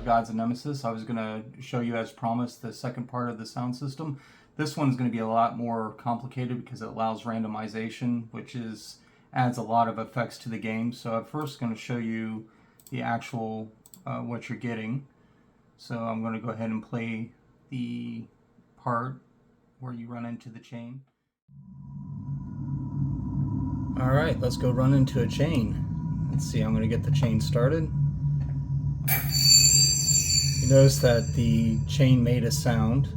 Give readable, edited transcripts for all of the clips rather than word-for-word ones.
of Gods and Nemesis. I was going to show you, as promised, the second part of the sound system. This one's going to be a lot more complicated because it allows randomization, which adds a lot of effects to the game. So I'm first going to show you the actual what you're getting. So I'm going to go ahead and play the part where you run into the chain. Alright, let's go run into a chain. Let's see, I'm going to get the chain started. You notice that the chain made a sound,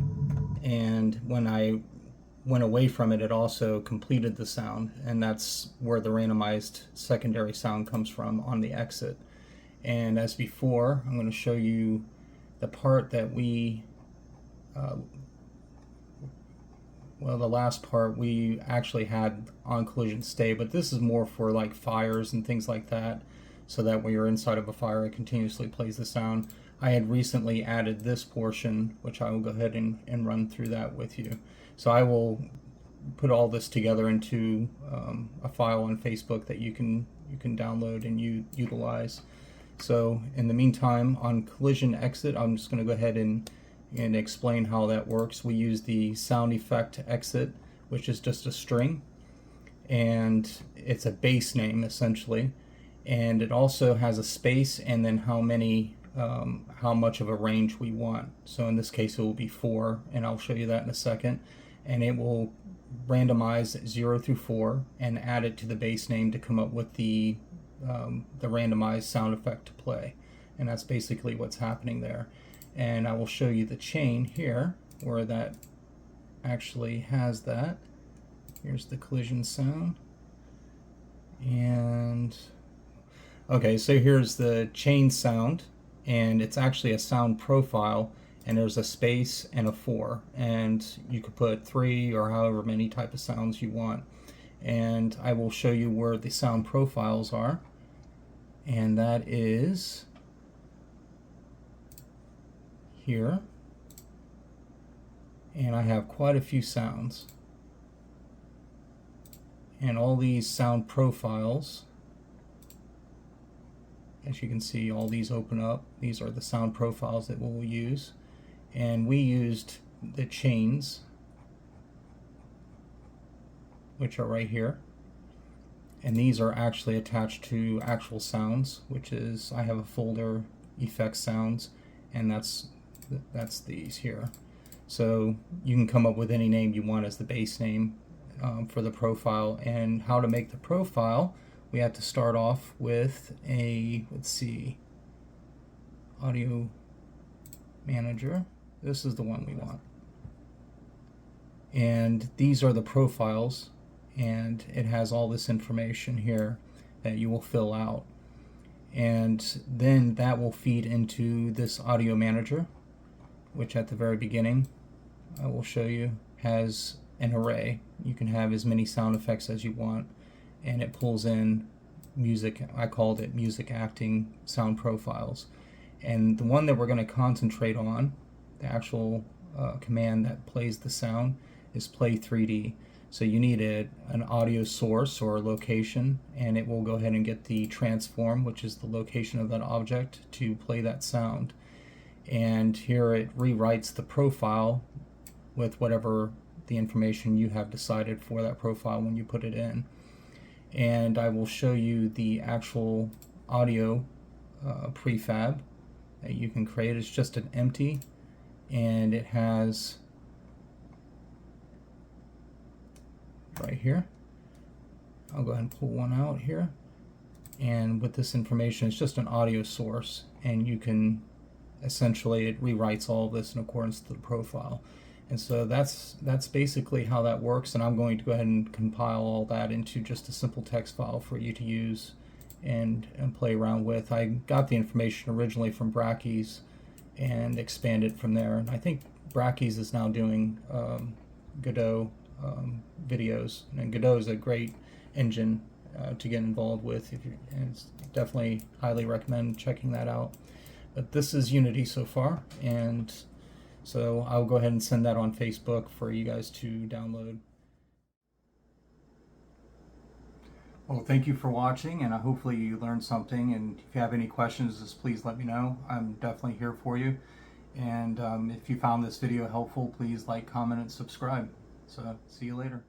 and when I went away from it, it also completed the sound, and that's where the randomized secondary sound comes from on the exit. And as before, I'm going to show you the part that the last part we actually had on collision stay, but this is more for like fires and things like that, so that when you're inside of a fire it continuously plays the sound. I had recently added this portion, which I will go ahead and run through that with you. So I will put all this together into a file on Facebook that you can download and utilize. So in the meantime, on collision exit, I'm just going to go ahead and explain how that works. We use the sound effect exit, which is just a string, and it's a base name essentially, and it also has a space and then how much of a range we want. So in this case it will be 4, and I'll show you that in a second, and it will randomize 0 through 4 and add it to the base name to come up with the randomized sound effect to play. And that's basically what's happening there. And I will show you the chain here where that actually has that. Here's the collision sound. And okay, so here's the chain sound, and it's actually a sound profile, and there's a space and a 4, and you could put 3 or however many type of sounds you want. And I will show you where the sound profiles are, and that is here, and I have quite a few sounds, and all these sound profiles, as you can see, all these open up. These are the sound profiles that we'll use, and we used the chains, which are right here, and these are actually attached to actual sounds, which is, I have a folder, effects sounds, and that's these here. So you can come up with any name you want as the base name for the profile. And how to make the profile, we have to start off with let's see, audio manager. This is the one we want, and these are the profiles, and it has all this information here that you will fill out, and then that will feed into this audio manager, which at the very beginning I will show you has an array. You can have as many sound effects as you want, and it pulls in music. I called it music acting sound profiles. And the one that we're going to concentrate on, the actual command that plays the sound, is play 3D. So you need an audio source or a location, and it will go ahead and get the transform, which is the location of that object, to play that sound. And here it rewrites the profile with whatever the information you have decided for that profile when you put it in. And I will show you the actual audio prefab that you can create. It's just an empty, and it has right here. I'll go ahead and pull one out here, and with this information, it's just an audio source, and you can essentially, it rewrites all of this in accordance to the profile. And so that's basically how that works, and I'm going to go ahead and compile all that into just a simple text file for you to use and play around with. I got the information originally from Brackeys and expanded from there. And I think Brackeys is now doing Godot videos, and Godot is a great engine to get involved with, and it's definitely highly recommend checking that out. But this is Unity so far, and so I'll go ahead and send that on Facebook for you guys to download. Well, thank you for watching, and hopefully you learned something. And if you have any questions, just please let me know. I'm definitely here for you. And if you found this video helpful, please like, comment, and subscribe. So, see you later.